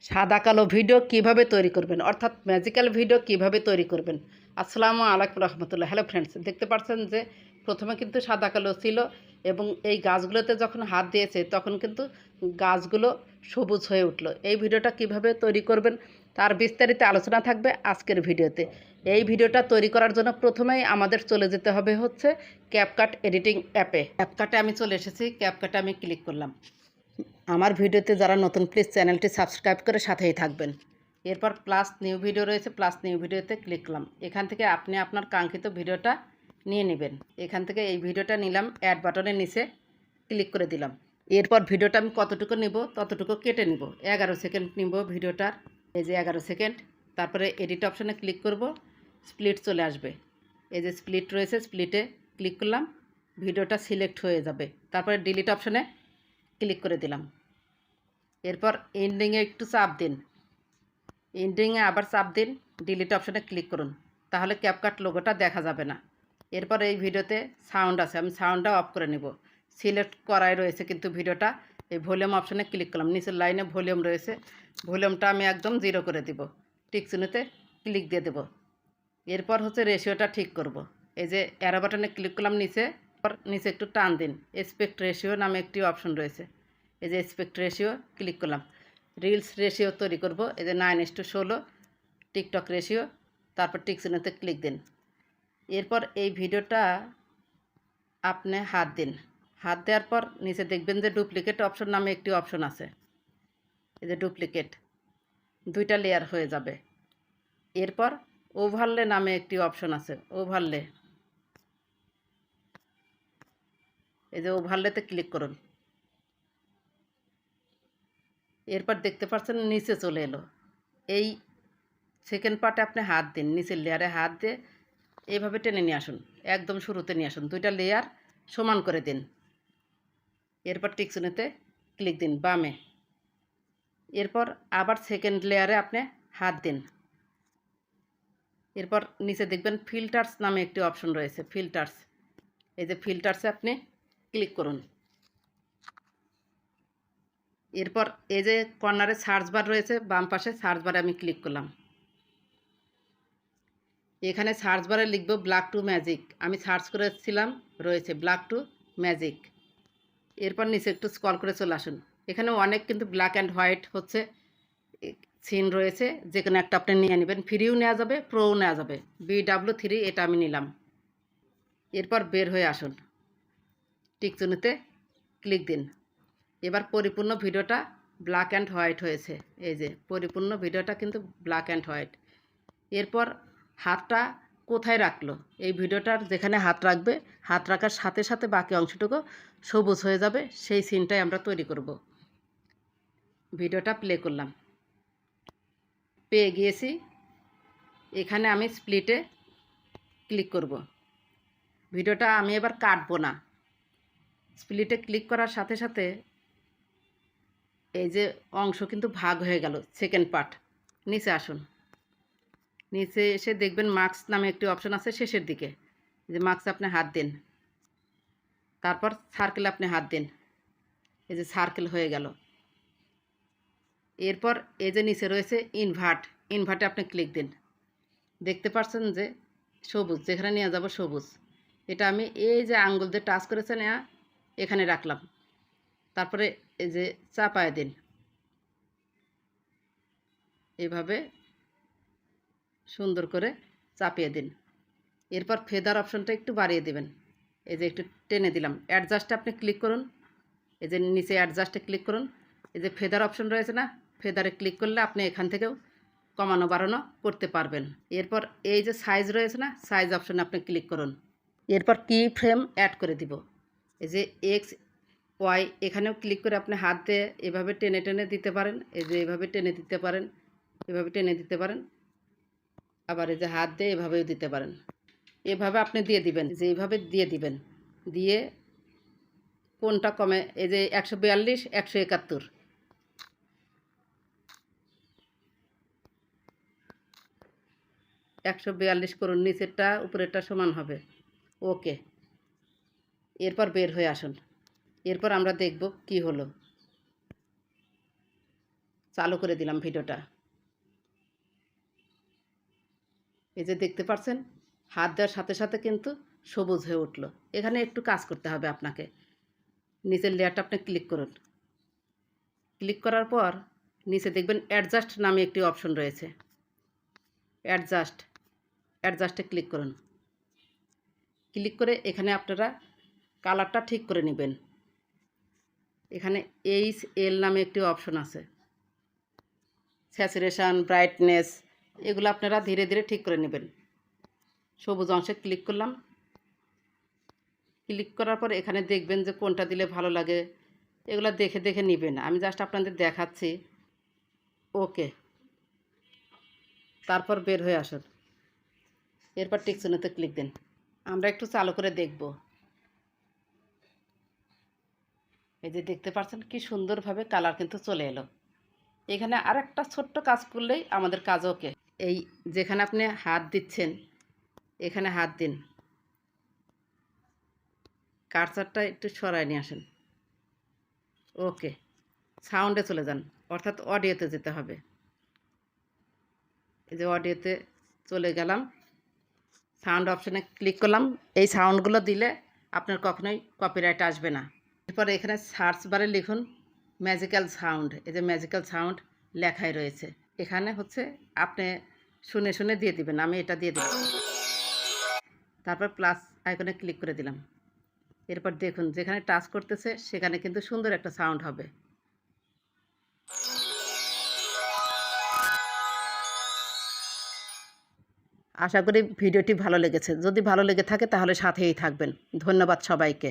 সাদা কালো ভিডিও কিভাবে তৈরি করবেন, অর্থাৎ ম্যাজিক্যাল ভিডিও কিভাবে তৈরি করবেন। আসসালামু আলাইকুম রহমতুল্লাহ। হ্যালো ফ্রেন্ডস, দেখতে পাচ্ছেন যে প্রথমে কিন্তু সাদা কালো ছিল এবং এই গাছগুলোতে যখন হাত দিয়েছে তখন কিন্তু গাছগুলো সবুজ হয়ে উঠলো। এই ভিডিওটা কিভাবে তৈরি করবেন তার বিস্তারিত আলোচনা থাকবে আজকের ভিডিওতে। এই ভিডিওটা তৈরি করার জন্য প্রথমেই আমাদের চলে যেতে হবে হচ্ছে ক্যাপকাট এডিটিং অ্যাপে। ক্যাপকাটে আমি চলে এসেছি, ক্যাপকাটে আমি ক্লিক করলাম। আমার ভিডিওতে যারা নতুন, প্লিজ চ্যানেলটি সাবস্ক্রাইব করে সাথেই থাকবেন। এরপর প্লাস নিউ ভিডিও রয়েছে, প্লাস নিউ ভিডিওতে ক্লিক করলাম। এখান থেকে আপনি আপনার কাঙ্ক্ষিত ভিডিওটা নিয়ে নেবেন। এখান থেকে এই ভিডিওটা নিলাম, অ্যাড বাটনের নিচে ক্লিক করে দিলাম। এরপর ভিডিওটা আমি কতটুকু নিব ততটুকু কেটে নিব। 11 সেকেন্ড নিব ভিডিওটার, এই যে 11 সেকেন্ড। তারপরে এডিট অপশানে ক্লিক করব, স্প্লিট চলে আসবে। এই যে স্প্লিট রয়েছে, স্প্লিটে ক্লিক করলাম, ভিডিওটা সিলেক্ট হয়ে যাবে। তারপরে ডিলিট অপশানে ক্লিক করে দিলাম। এরপর এন্ডিংয়ে একটু চাপ দিন, এন্ডিংয়ে আবার চাপ দিন, ডিলিট অপশানে ক্লিক করুন, তাহলে ক্যাপকাট লোগোটা দেখা যাবে না। এরপর এই ভিডিওতে সাউন্ড আছে, আমি সাউন্ডটা অফ করে নেব। সিলেক্ট করাই রয়েছে কিন্তু ভিডিওটা, এই ভলিউম অপশানে ক্লিক করলাম, নিচের লাইনে ভলিউম রয়েছে, ভলিউমটা আমি একদম 0 করে দিব, টিকচিহ্নতে ক্লিক দিয়ে দেব। এরপর হচ্ছে রেশিওটা ঠিক করব। এই যে অ্যারো বাটনে ক্লিক করলাম, নিচে একটু টান দিন, এসপেক্ট রেশিও নামে একটি অপশন রয়েছে, এই যে এসপেক্ট রেশিও ক্লিক করলাম। রিলস রেশিও তৈরি করব, এই যে 9:16, টিকটক রেশিও, তারপর টিকচিহ্নতে ক্লিক দিন। এরপর এই ভিডিওটা আপনি হাত দিন, হাত দেওয়ার পর নিচে দেখবেন যে ডুপ্লিকেট অপশন নামে একটি অপশন আছে, এই যে ডুপ্লিকেট, 2টা লেয়ার হয়ে যাবে। এরপর ওভারলে নামে একটি অপশন আছে, ওভারলে, এই যে ওভারলেতে ক্লিক করুন। এরপর দেখতে পাচ্ছেন নিচে চলে এলো। এই সেকেন্ড পার্টে আপনি হাত দিন, নিচের লেয়ারে হাত দিয়ে এইভাবে টেনে নিয়ে আসুন, একদম শুরুতে নিয়ে আসুন, 2টা লেয়ার সমান করে দিন। এরপর টিকচিহ্নতে ক্লিক দিন বামে। এরপর আবার সেকেন্ড লেয়ারে আপনি হাত দিন। এরপর নিচে দেখবেন ফিল্টার্স নামে একটি অপশন রয়েছে, ফিল্টার্স, এই যে ফিল্টার্সে আপনি ক্লিক করুন। এরপর এই যে কর্নারে সার্চ বার রয়েছে, বাম পাশে সার্চ বারে আমি ক্লিক করলাম। এখানে সার্চ বারে লিখব ব্ল্যাক টু ম্যাজিক, আমি সার্চ করেছিলাম, রয়েছে ব্ল্যাক টু ম্যাজিক। এরপর নিচে একটু স্ক্রল করে চলে আসুন, এখানে অনেক কিন্তু ব্ল্যাক অ্যান্ড হোয়াইট হচ্ছে সিন রয়েছে, যে কোনো একটা আপনি নিয়ে নেবেন, ফ্রিও নেওয়া যাবে, প্রোও নেওয়া যাবে। BW3 এটা আমি নিলাম। এরপর বের হয়ে আসুন, টিকচিহ্নতে ক্লিক দিন। এবার পরিপূর্ণ ভিডিওটা ব্ল্যাক অ্যান্ড হোয়াইট হয়েছে, এই যে পরিপূর্ণ ভিডিওটা কিন্তু ব্ল্যাক অ্যান্ড হোয়াইট। এরপর হাতটা কোথায় রাখলো, এই ভিডিওটার যেখানে হাত রাখবে, হাত রাখার সাথে সাথে বাকি অংশটুকু সবুজ হয়ে যাবে, সেই সিনটাই আমরা তৈরি করব। ভিডিওটা প্লে করলাম, পেয়ে গিয়েছি। এখানে আমি স্প্লিটে ক্লিক করব। ভিডিওটা আমি এবার কাটবো না, স্প্লিটে ক্লিক করার সাথে সাথে এই যে অংশ কিন্তু ভাগ হয়ে গেল, সেকেন্ড পার্ট। নিচে আসুন, নিচে এসে দেখবেন মার্কস নামে একটি অপশন আছে শেষের দিকে, যে মার্কস আপনি হাত দিন, তারপর সার্কেল আপনি হাত দিন, এই যে সার্কেল হয়ে গেল। এরপর এই যে নিচে রয়েছে ইনভার্ট, ইনভার্টে আপনি ক্লিক দিন। দেখতে পাচ্ছেন যে সবুজ, যেখানে নিয়ে যাব সবুজ। এটা আমি এই যে আঙ্গুল দিয়ে টাচ করেছেন এখানে রাখলাম, তারপরে এই যে চাপায় দিন, এইভাবে সুন্দর করে চাপিয়ে দিন। এরপর ফেদার অপশনটা একটু বাড়িয়ে দেবেন, এই যে একটু টেনে দিলাম। অ্যাডজাস্টে আপনি ক্লিক করুন, এই যে নিচে অ্যাডজাস্টে ক্লিক করুন, এই যে ফেদার অপশন রয়েছে না, ফেদারে ক্লিক করলে আপনি এখান থেকেও কমানো বাড়ানো করতে পারবেন। এরপর এই যে সাইজ রয়েছে না, সাইজ অপশনে আপনি ক্লিক করুন। এরপর কি ফ্রেম অ্যাড করে দিব, এই যে XY, এখানেও ক্লিক করে আপনি হাত দিয়ে এভাবে টেনে টেনে দিতে পারেন, এই যে এভাবে টেনে দিতে পারেন, এভাবে টেনে দিতে পারেন, আবার এই যে হাত দিয়ে এভাবেও দিতে পারেন। এভাবে আপনি দিয়ে দিবেন, যে এইভাবে দিয়ে দিবেন, দিয়ে কোনটা কমে, এই যে 142, 171, করুন, নিচেরটা উপরেরটা সমান হবে। ওকে, এরপর বের হয়ে আসুন। এরপর আমরা দেখব কি হলো। চালু করে দিলাম ভিডিওটা। এই যে দেখতে পাচ্ছেন হাত দেওয়ার সাথে সাথে কিন্তু সবুজ হয়ে উঠলো। এখানে একটু কাজ করতে হবে আপনাকে। নিচের লেয়ারটা আপনি ক্লিক করুন। ক্লিক করার পর নিচে দেখবেন অ্যাডজাস্ট নামে একটি অপশন রয়েছে। অ্যাডজাস্টে ক্লিক করুন। ক্লিক করে এখানে আপনারা কালারটা ঠিক করে নেবেন। এখানে HL নামে একটি অপশন আছে। স্যাচুরেশন, ব্রাইটনেস এগুলো আপনারা ধীরে ধীরে ঠিক করে নেবেন। সবুজ অংশে ক্লিক করলাম। ক্লিক করার পর এখানে দেখবেন যে কোনটা দিলে ভালো লাগে, এগুলো দেখে দেখে নেবেন। আমি জাস্ট আপনাদের দেখাচ্ছি। ওকে, তারপর বের হয়ে আসুন। এরপর টিক চিহ্নতে ক্লিক দিন। আমরা একটু চালু করে দেখব। এই যে দেখতে পাচ্ছেন কি সুন্দরভাবে কালার কিন্তু চলে এলো। এখানে আরেকটা ছোট্ট কাজ করলেই আমাদের কাজ ওকে। এই যেখানে আপনি হাত দিচ্ছেন এখানে হাত দিন, কার্সারটা একটু সরায় নিয়ে আসেন। ওকে, সাউন্ডে চলে যান, অর্থাৎ অডিওতে যেতে হবে। এই যে অডিওতে চলে গেলাম, সাউন্ড অপশানে ক্লিক করলাম। এই সাউন্ডগুলো দিলে আপনার কখনোই কপিরাইট আসবে না। এরপরে এখানে সার্চ বারে লিখুন ম্যাজিক্যাল সাউন্ড। এই যে ম্যাজিক্যাল সাউন্ড লেখাই রয়েছে। এখানে হচ্ছে আপনি শুনে শুনে দিয়ে দিবেন। আমি এটা দিয়ে দেব। তারপর প্লাস আইকনে ক্লিক করে দিলাম। এরপর দেখুন যেখানে টাচ করতেছে সেখানে কিন্তু সুন্দর একটা সাউন্ড হবে। আশা করি ভিডিওটি ভালো লেগেছে। যদি ভালো লেগে থাকে তাহলে সাথেই থাকবেন। ধন্যবাদ সবাইকে।